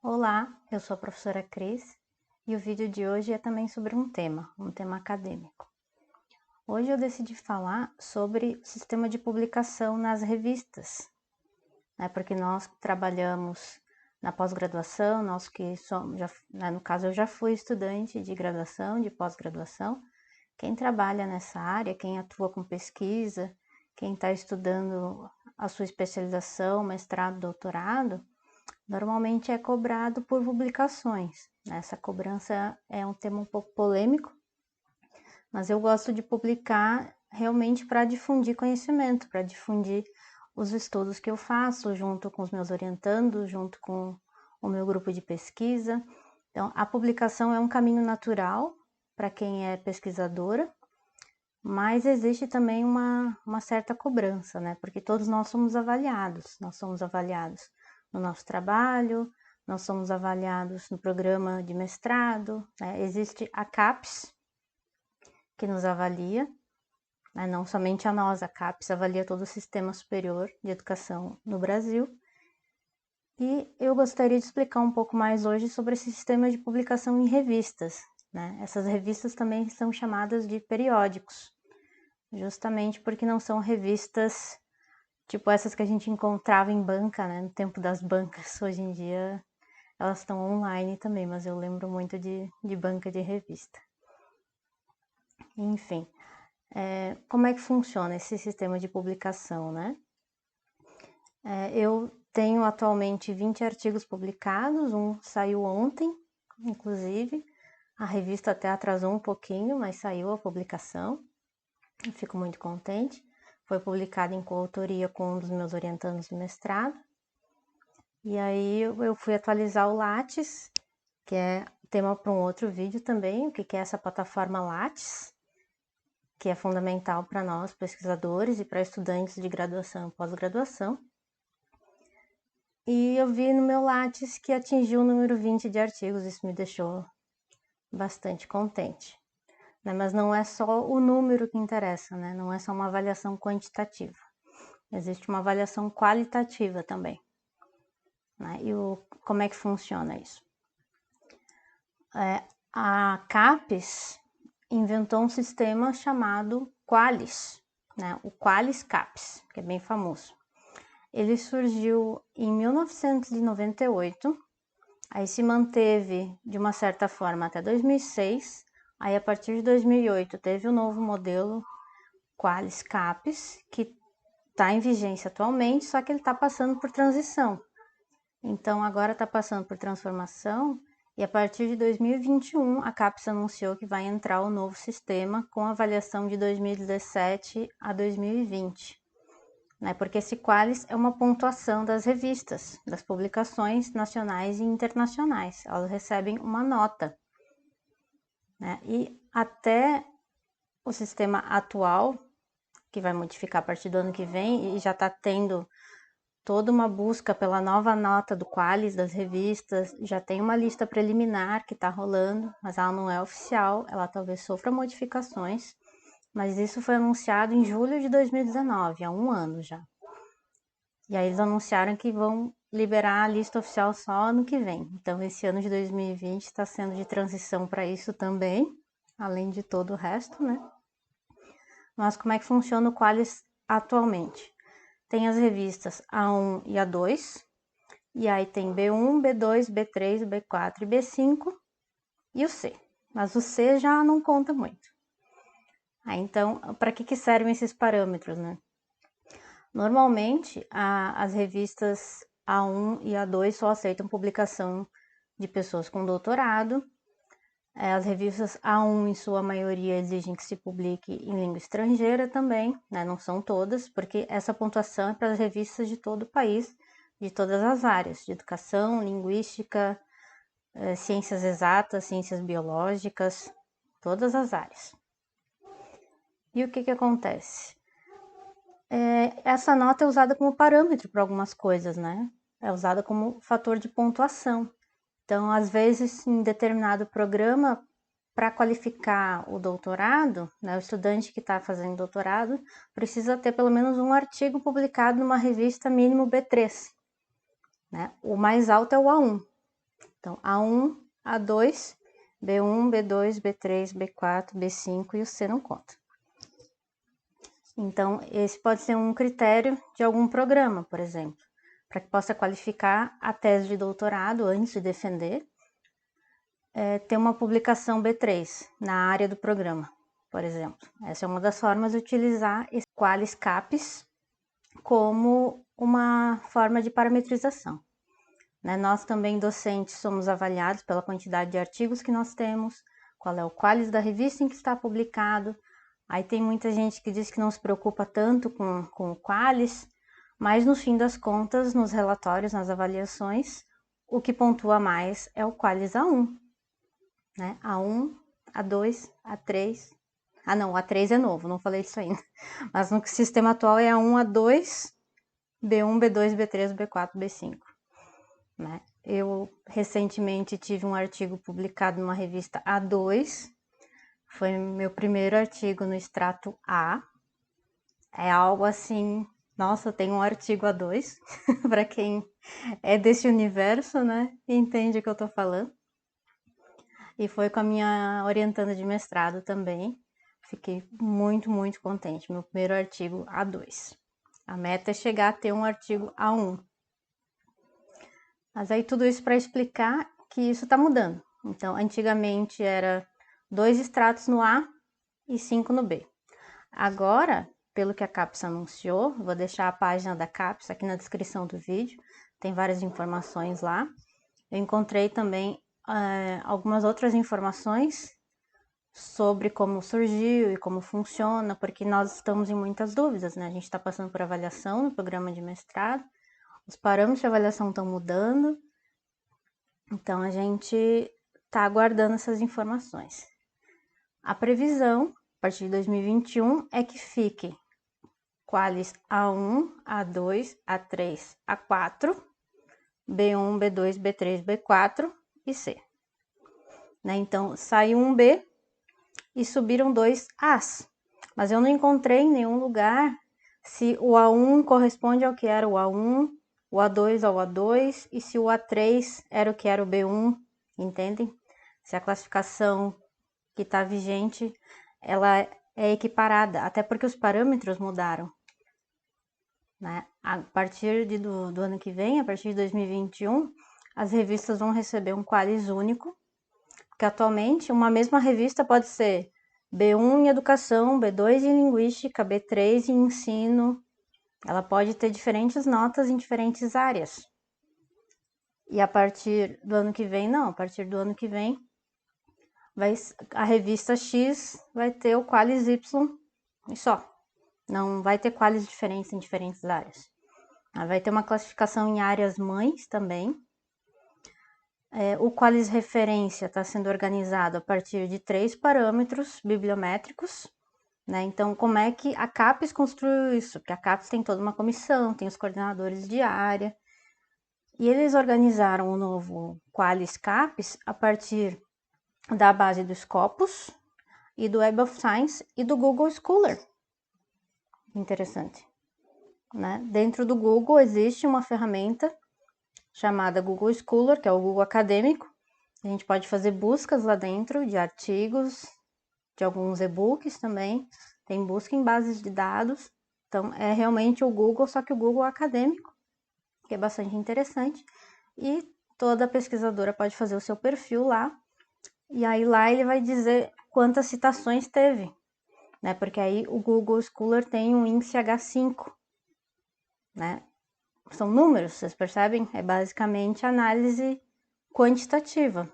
Olá, eu sou a professora Cris e o vídeo de hoje é também sobre um tema acadêmico. Hoje eu decidi falar sobre o sistema de publicação nas revistas, né, porque nós que trabalhamos na pós-graduação, nós que somos, no caso eu já fui estudante de graduação, de pós-graduação, quem trabalha nessa área, quem atua com pesquisa, quem está estudando a sua especialização, mestrado, doutorado, normalmente é cobrado por publicações. Essa cobrança é um tema um pouco polêmico, mas eu gosto de publicar realmente para difundir conhecimento, para difundir os estudos que eu faço junto com os meus orientandos, junto com o meu grupo de pesquisa. Então, a publicação é um caminho natural para quem é pesquisadora, mas existe também uma certa cobrança, né? Porque todos nós somos avaliados no nosso trabalho, nós somos avaliados no programa de mestrado, né? Existe a CAPES, que nos avalia, né? Não somente a nós, a CAPES avalia todo o sistema superior de educação no Brasil. E eu gostaria de explicar um pouco mais hoje sobre esse sistema de publicação em revistas, né? Essas revistas também são chamadas de periódicos, justamente porque não são revistas tipo essas que a gente encontrava em banca, né, no tempo das bancas. Hoje em dia elas estão online também, mas eu lembro muito de banca de revista. Enfim, como é que funciona esse sistema de publicação, né? Eu tenho atualmente 20 artigos publicados, um saiu ontem, inclusive. A revista até atrasou um pouquinho, mas saiu a publicação. Eu fico muito contente. Foi publicado em coautoria com um dos meus orientandos do mestrado. E aí eu fui atualizar o Lattes, que é tema para um outro vídeo também, o que é essa plataforma Lattes, que é fundamental para nós, pesquisadores, e para estudantes de graduação e pós-graduação. E eu vi no meu Lattes que atingiu o número 20 de artigos, isso me deixou bastante contente. Mas não é só o número que interessa, né? Não é só uma avaliação quantitativa. Existe uma avaliação qualitativa também. Né? E como é que funciona isso? A CAPES inventou um sistema chamado Qualis, né? O Qualis CAPES, que é bem famoso. Ele surgiu em 1998, aí se manteve de uma certa forma até 2006, aí a partir de 2008 teve o novo modelo Qualis CAPES, que está em vigência atualmente, só que ele está passando por transição. Então agora está passando por transformação e a partir de 2021 a CAPES anunciou que vai entrar o novo sistema com avaliação de 2017 a 2020. Né? Porque esse Qualis é uma pontuação das revistas, das publicações nacionais e internacionais. Elas recebem uma nota. Né? E até o sistema atual, que vai modificar a partir do ano que vem, e já está tendo toda uma busca pela nova nota do Qualis das revistas, já tem uma lista preliminar que está rolando, mas ela não é oficial, ela talvez sofra modificações, mas isso foi anunciado em julho de 2019, há um ano já. E aí eles anunciaram que vão liberar a lista oficial só ano que vem. Então esse ano de 2020 está sendo de transição para isso também, além de todo o resto, né? Mas como é que funciona o Qualis atualmente? Tem as revistas A1 e A2, e aí tem B1, B2, B3, B4 e B5 e o C. Mas o C já não conta muito. Então, para que servem esses parâmetros, né? Normalmente, as revistas A1 e A2 só aceitam publicação de pessoas com doutorado. As revistas A1, em sua maioria, exigem que se publique em língua estrangeira também, né? Não são todas, porque essa pontuação é para as revistas de todo o país, de todas as áreas, de educação, linguística, ciências exatas, ciências biológicas, todas as áreas. E o que acontece? Essa nota é usada como parâmetro para algumas coisas, né? É usada como fator de pontuação. Então, às vezes, em determinado programa, para qualificar o doutorado, né, o estudante que está fazendo doutorado precisa ter pelo menos um artigo publicado numa revista mínimo B3. Né? O mais alto é o A1. Então, A1, A2, B1, B2, B3, B4, B5 e o C não conta. Então, esse pode ser um critério de algum programa, por exemplo, para que possa qualificar a tese de doutorado antes de defender, ter uma publicação B3 na área do programa, por exemplo. Essa é uma das formas de utilizar esse Qualis CAPES como uma forma de parametrização. Nós também, docentes, somos avaliados pela quantidade de artigos que nós temos, qual é o Qualis da revista em que está publicado. Aí tem muita gente que diz que não se preocupa tanto com o Qualis, mas no fim das contas, nos relatórios, nas avaliações, o que pontua mais é o Qualis A1. Né? A1, A2, A3... Ah não, o A3 é novo, não falei disso ainda. Mas no sistema atual é A1, A2, B1, B2, B3, B4, B5. Né? Eu recentemente tive um artigo publicado numa revista A2, foi meu primeiro artigo no extrato A. É algo assim, nossa, eu tenho um artigo A2, para quem é desse universo, né, e entende o que eu tô falando. E foi com a minha orientanda de mestrado também. Fiquei muito, muito contente. Meu primeiro artigo A2. A meta é chegar a ter um artigo A1. Mas aí tudo isso para explicar que isso está mudando. Então, antigamente era 2 extratos no A e 5 no B. Agora, pelo que a CAPES anunciou, vou deixar a página da CAPES aqui na descrição do vídeo, tem várias informações lá. Eu encontrei também algumas outras informações sobre como surgiu e como funciona, porque nós estamos em muitas dúvidas, né? A gente está passando por avaliação no programa de mestrado, os parâmetros de avaliação estão mudando, então a gente está aguardando essas informações. A previsão, a partir de 2021, é que fique Qualis A1, A2, A3, A4, B1, B2, B3, B4 e C. Né? Então, saiu um B e subiram 2 As. Mas eu não encontrei em nenhum lugar se o A1 corresponde ao que era o A1, o A2 ao A2 e se o A3 era o que era o B1, entendem? Se a classificação que está vigente, ela é equiparada, até porque os parâmetros mudaram. Né? A partir do ano que vem, a partir de 2021, as revistas vão receber um Qualis único, porque atualmente uma mesma revista pode ser B1 em educação, B2 em linguística, B3 em ensino. Ela pode ter diferentes notas em diferentes áreas. E a partir do ano que vem, não. A partir do ano que vem, a revista X vai ter o Qualis Y e só. Não vai ter Qualis diferentes em diferentes áreas. Vai ter uma classificação em áreas mães também. O Qualis referência está sendo organizado a partir de 3 parâmetros bibliométricos. Né? Então, como é que a CAPES construiu isso? Porque a CAPES tem toda uma comissão, tem os coordenadores de área. E eles organizaram o novo Qualis CAPES a partir da base do Scopus e do Web of Science e do Google Scholar. Interessante. Né? Dentro do Google existe uma ferramenta chamada Google Scholar, que é o Google acadêmico. A gente pode fazer buscas lá dentro de artigos, de alguns e-books também. Tem busca em bases de dados. Então, é realmente o Google, só que o Google acadêmico, que é bastante interessante. E toda pesquisadora pode fazer o seu perfil lá. E aí lá ele vai dizer quantas citações teve. Né? Porque aí o Google Scholar tem um índice H5. Né? São números, vocês percebem? É basicamente análise quantitativa.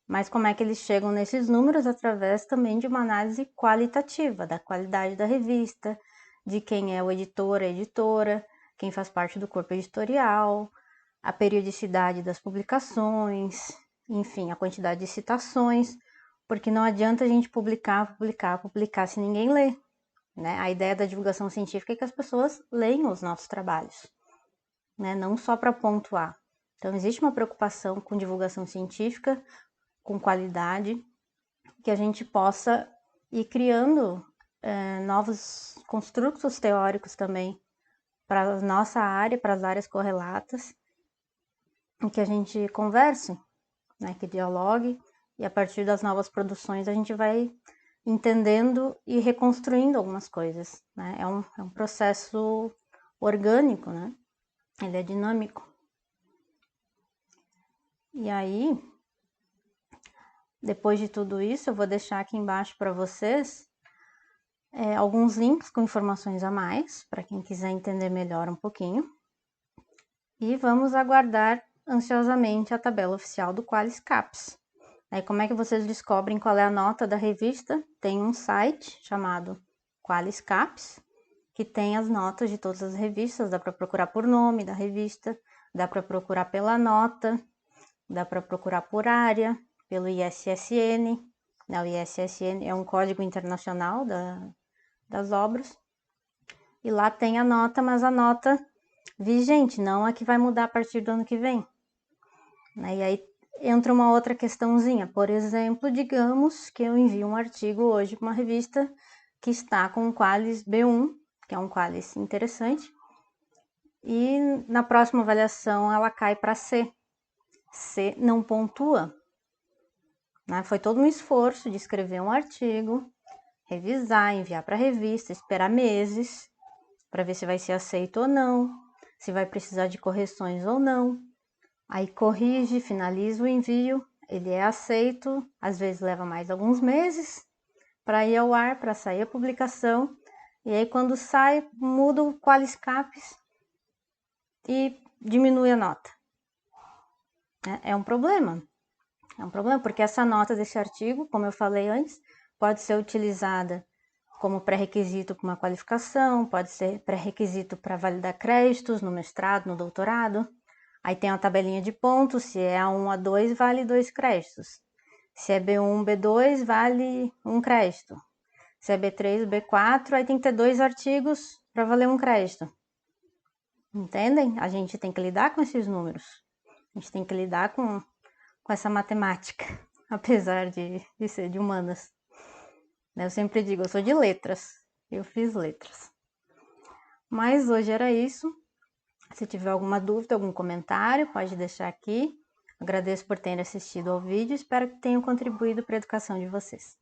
Mas como é que eles chegam nesses números? Através também de uma análise qualitativa, da qualidade da revista, de quem é o editor, a editora, quem faz parte do corpo editorial, a periodicidade das publicações, enfim, a quantidade de citações, porque não adianta a gente publicar se ninguém lê. Né? A ideia da divulgação científica é que as pessoas leiam os nossos trabalhos. Né? Não só para pontuar. Então, existe uma preocupação com divulgação científica, com qualidade, que a gente possa ir criando novos construtos teóricos também para a nossa área, para as áreas correlatas, e que a gente converse, né, que dialogue, e a partir das novas produções a gente vai entendendo e reconstruindo algumas coisas, né? É um processo orgânico, né? Ele é dinâmico. E aí, depois de tudo isso, eu vou deixar aqui embaixo para vocês alguns links com informações a mais, para quem quiser entender melhor um pouquinho. E vamos aguardar ansiosamente a tabela oficial do Qualis CAPES. Aí, como é que vocês descobrem qual é a nota da revista? Tem um site chamado Qualis CAPES, que tem as notas de todas as revistas, dá para procurar por nome da revista, dá para procurar pela nota, dá para procurar por área, pelo ISSN, né? O ISSN é um código internacional das obras, e lá tem a nota, mas a nota vigente, não a que vai mudar a partir do ano que vem. Né? E aí entra uma outra questãozinha, por exemplo, digamos que eu envio um artigo hoje para uma revista que está com o Qualis B1, que é um Qualis interessante, e na próxima avaliação ela cai para C. C não pontua. Né? Foi todo um esforço de escrever um artigo, revisar, enviar para a revista, esperar meses para ver se vai ser aceito ou não, se vai precisar de correções ou não. Aí corrige, finaliza o envio, ele é aceito, às vezes leva mais alguns meses para ir ao ar, para sair a publicação, e aí quando sai, muda o Qualis CAPES e diminui a nota. É um problema. É um problema porque essa nota desse artigo, como eu falei antes, pode ser utilizada como pré-requisito para uma qualificação, pode ser pré-requisito para validar créditos no mestrado, no doutorado. Aí tem uma tabelinha de pontos, se é A1, A2, vale 2 créditos. Se é B1, B2, vale 1 crédito. Se é B3, B4, aí tem que ter 2 artigos para valer 1 crédito. Entendem? A gente tem que lidar com esses números. A gente tem que lidar com essa matemática, apesar de ser de humanas. Eu sempre digo, eu sou de letras, eu fiz letras. Mas hoje era isso. Se tiver alguma dúvida, algum comentário, pode deixar aqui. Agradeço por terem assistido ao vídeo, espero que tenham contribuído para a educação de vocês.